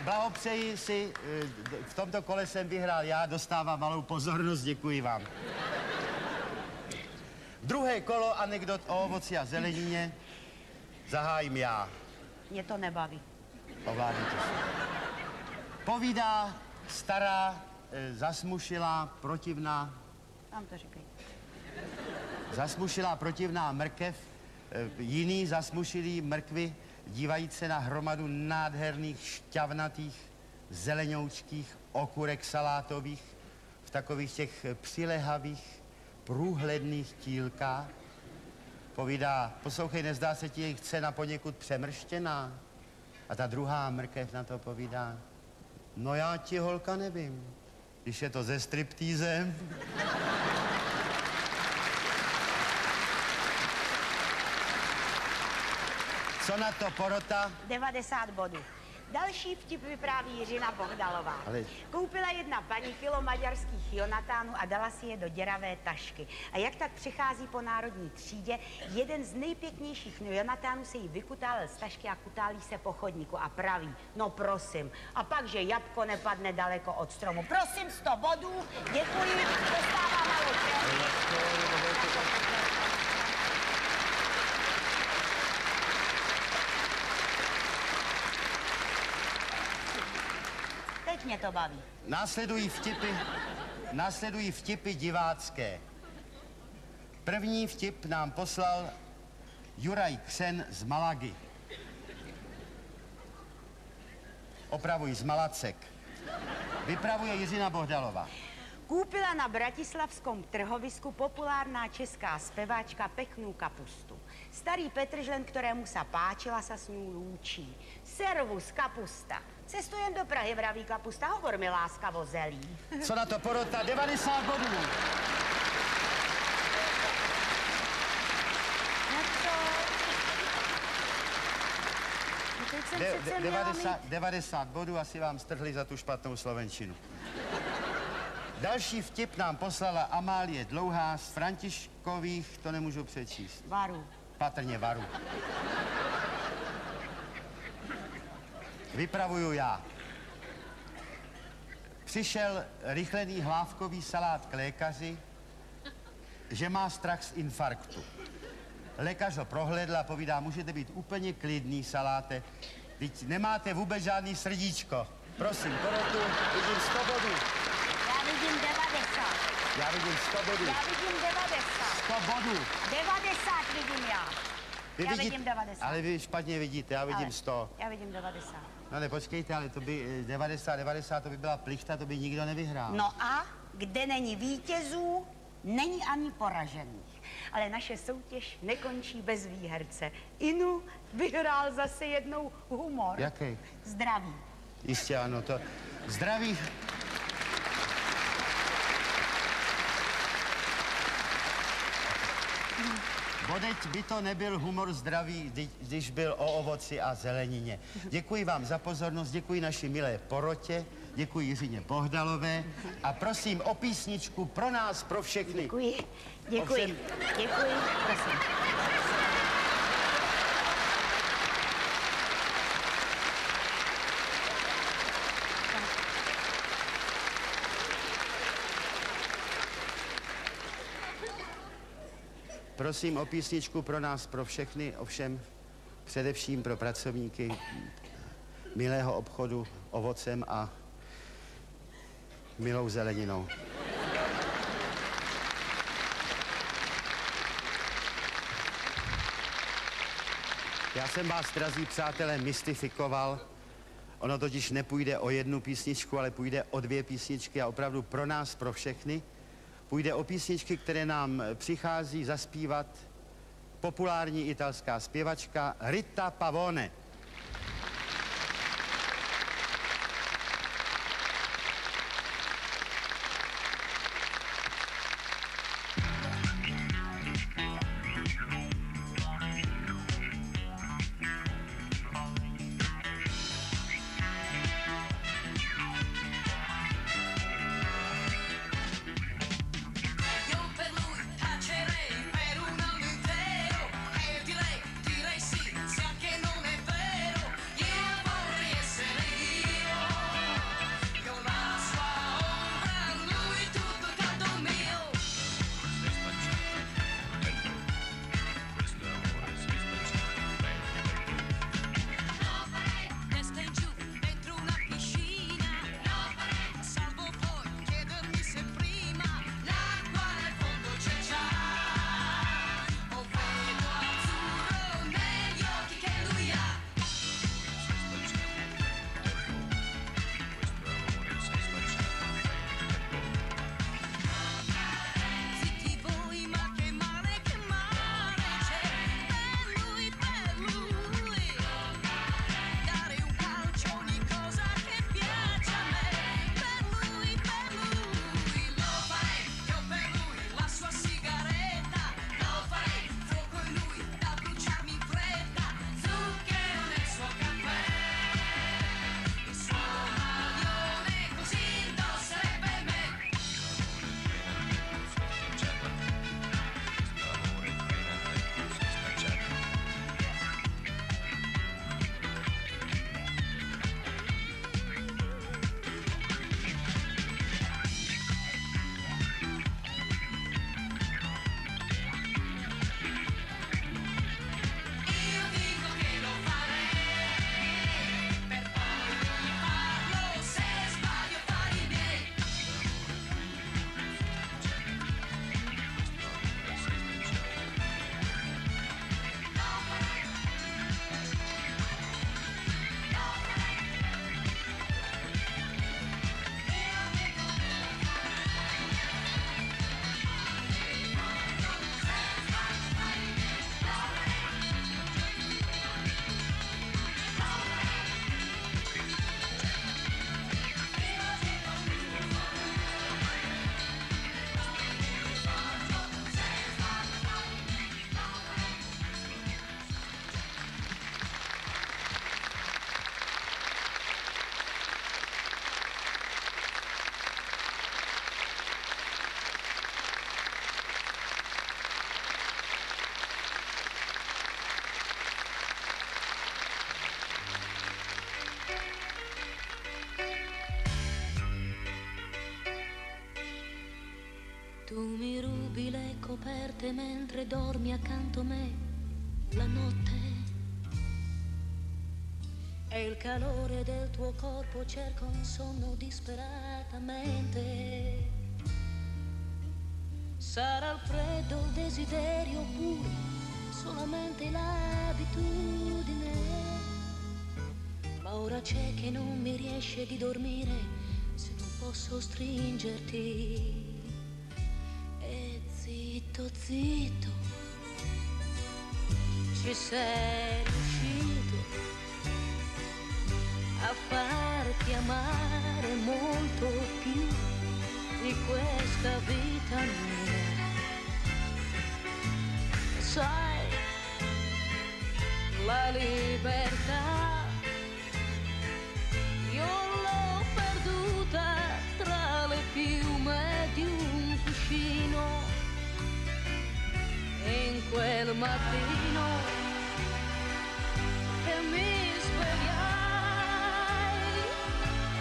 blahopřeji si, v tomto kole jsem vyhrál já, dostávám malou pozornost, děkuji vám. Druhé kolo anekdot o ovoci a zelenině zahájím já. Mě to nebaví. Ovládněte se. Povídá stará, zasmušilá, protivná... Tam to říkají. Zasmušilá protivná mrkev, jiný zasmušilý mrkvy, dívají se na hromadu nádherných, šťavnatých, zelenoučkých okurek salátových v takových těch přilehavých, průhledných tílkách. Povídá, poslouchej, nezdá se ti jejich cena poněkud přemrštěná? A ta druhá mrkev na to povídá, no já ti, holka, nevím, když je to se striptýzem. Co na to porota? 90 bodů. Další vtip vypráví Jiřina Bohdalová. Ale... Koupila jedna paní kilo maďarských jonatánů a dala si je do děravé tašky. A jak tak přichází po národní třídě, jeden z nejpěknějších jonatánů se jí vykutálil z tašky a kutálí se po chodníku a praví, no prosím, a pak, že jabko nepadne daleko od stromu. Prosím, 100 bodů, děkuji, dostává malou prémii. Teď mě to baví. Následují vtipy divácké. První vtip nám poslal Juraj Křen z Malagy. Opravuji, z Malacek. Vypravuje Jiřina Bohdalová. Kúpila na bratislavskom trhovisku populárna česká speváčka peknú kapustu. Starý Petržlen, ktorému sa páčila, sa s ňou lúčí. Servus, kapusta. Cestujem do Prahy, vraví kapusta. Hovor mi láskavo, zelí. Co na to porota? 90 bodů. Na co? No teď jsem přece měla mít... 90 bodů asi vám strhli za tu špatnou slovenčinu. Další vtip nám poslala Amálie Dlouhá z Františkových, to nemůžu přečíst. Varu. Patrně Varu. Vypravuju já. Přišel rychlený hlávkový salát k lékaři, že má strach z infarktu. Lékař ho prohlédl a povídá, můžete být úplně klidný, saláte, teď nemáte vůbec žádný srdíčko. Prosím, porotu, vidím 100 bodů. Já vidím 90. Já vidím 100 bodů. Já vidím 90. 100 bodů. 90 vidím já. Já vidím 90. Ale vy špatně vidíte, já vidím 100. Já vidím 90. No ne, počkejte, ale to by 90, to by byla plichta, to by nikdo nevyhrál. No a kde není vítězů, není ani poražených. Ale naše soutěž nekončí bez výherce. Inu vyhrál zase jednou humor. Jaký? Zdraví. Jistě ano, to zdraví. Bodeť by to nebyl humor zdraví, když byl o ovoci a zelenině. Děkuji vám za pozornost, děkuji naší milé porotě, děkuji Jiřině Bohdalové a prosím o písničku pro nás, pro všechny. Děkuji, děkuji, Ovšem... děkuji, prosím. Prosím o písničku pro nás, pro všechny, ovšem především pro pracovníky milého obchodu ovocem a milou zeleninou. Já jsem vás, drazí přátelé, mystifikoval. Ono totiž nepůjde o jednu písničku, ale půjde o 2 písničky a opravdu pro nás, pro všechny. Půjde o písničky, které nám přichází zaspívat populární italská zpěvačka Rita Pavone. Direi sì, se anche non è vero. Tu mi rubi le coperte mentre dormi accanto a me la notte. E il calore del tuo corpo cerca un sonno disperatamente. Sarà il freddo, il desiderio oppure solamente l'abitudine. Ma ora c'è che non mi riesce di dormire se non posso stringerti. E zitto, zitto, ci sei riuscito a farti amare molto più di questa vita mia. Sai, la libertà io l'ho perduta tra le piume di un cuscino. E in quel mattino che mi svegliai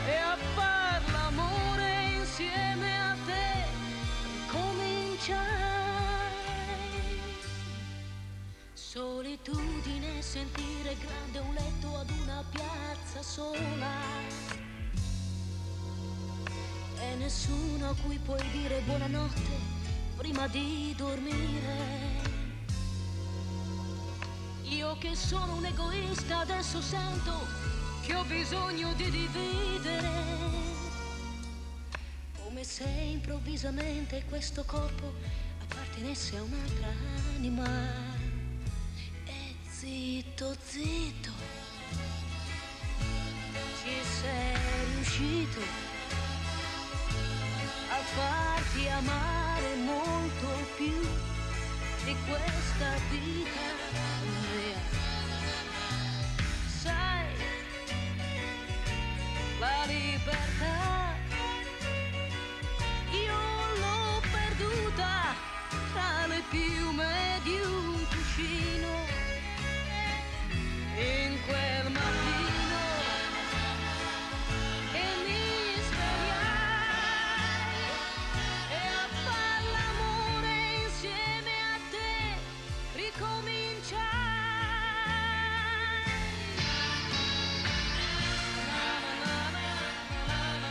e a far l'amore insieme a te cominciai. Solitudine, sentire grande un letto ad una piazza sola e nessuno a cui puoi dire buonanotte prima di dormire. Io che sono un egoista adesso sento che ho bisogno di dividere, come se improvvisamente questo corpo appartenesse a un'altra anima. E zitto, zitto, ci sei riuscito a farti amare molto più di questa vita mia. Sai, la libertà io l'ho perduta tra le piume di un cuscino. In quel mattino che mi svegliai e a far l'amore insieme a te ricominciai. Na, na, na, na, na,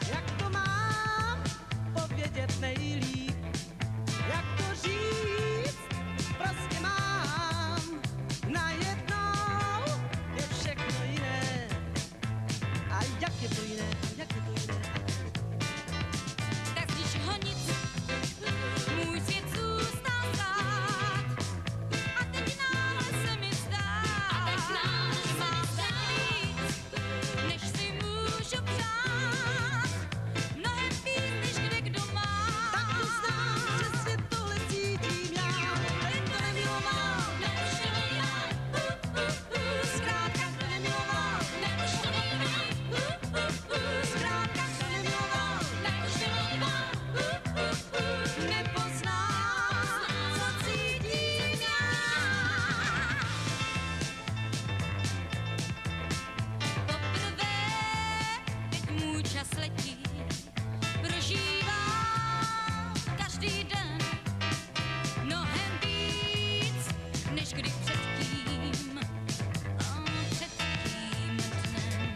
Jak to mám povědět nejlíp, jak to říct, prostě mám. Najednou je všechno jiné. A jak je to jiné, jak je to jiné? Tak z ničeho nic, můj svět zůstal stát. A teď náhle se mi zdá, že mám víc, než si můžu přát. Mnohem víc, než kde kdo má. Tak to znám, přesně tohle cítím já. Jen to nemiloval, Než to nejde, zkrátka to nemiloval. než to nejde, Zkrátka to nemiloval. než to nejde. Nepoznám, co cítím já. Poprvé, teď můj čas letí, prožívám každý den mnohem víc, než kdy předtím, předtím dnem.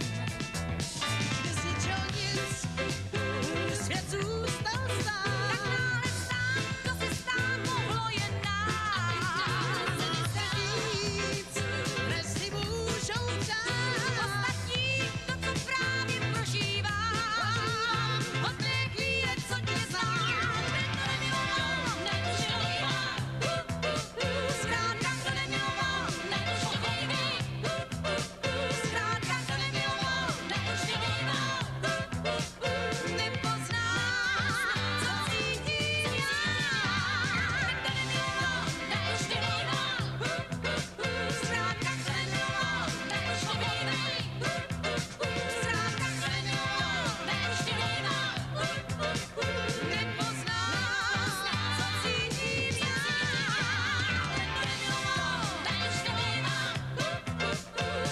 Bez ničeho nic, můj svět zůstal Tak stát. náhle stát, to se stát mohlo jen nás. Víc, než si můžou přát. Ostatní, to, co právě prožívám, od té chvíle, co tě znám, ten to nemiloval, než to nejde. Zkrátka to nemiloval. Než to nejde, Zkrátka to nemiloval. než to nejde. Nepoznám, co cítím já. Než to nejde, Zkrátka to nemiloval. než to nejde,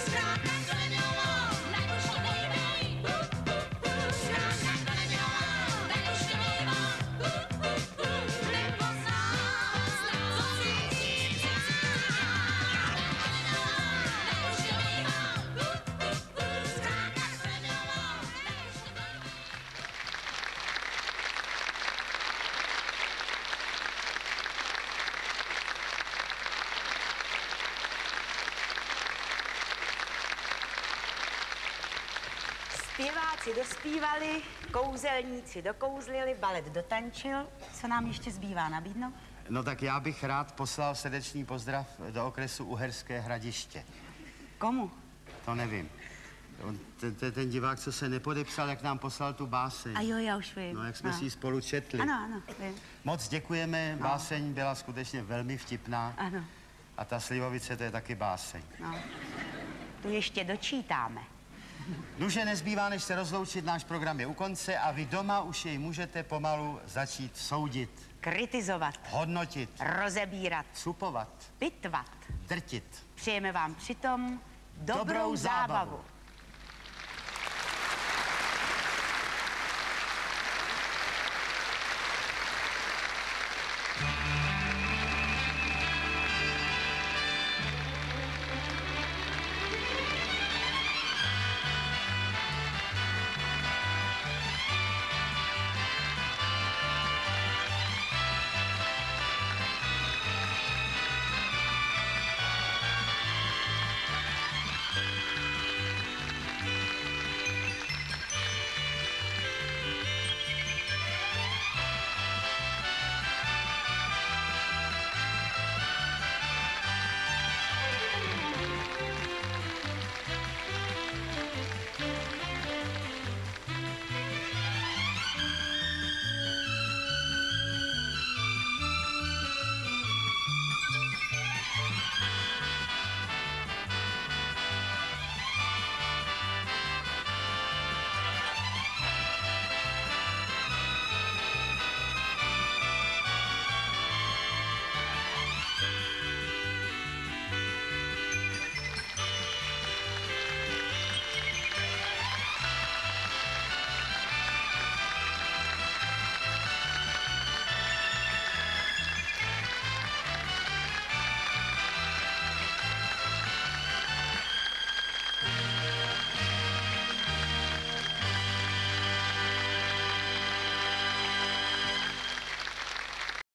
Zkrátka to nemiloval. než to nejde. Nepoznám, co cítím já. Zkrátka to nemiloval. Zpěváci dospívali, kouzelníci dokouzlili, balet dotančil. Co nám ještě zbývá nabídnout? No tak já bych rád poslal srdečný pozdrav do okresu Uherské Hradiště. Komu? To nevím. Ten divák, co se nepodepsal, jak nám poslal tu báseň. A jo, já už vím. No, jak jsme No. si ji spolu četli. Ano, vím. Moc děkujeme, báseň byla skutečně velmi vtipná. Ano, A ta Slivovice, to je taky báseň. no. Tu ještě dočítáme. Nuže nezbývá, než se rozloučit, náš program je u konce a vy doma už jej můžete pomalu začít soudit, Kritizovat, hodnotit, rozebírat, supovat, pitvat. drtit. Přejeme vám přitom dobrou zábavu.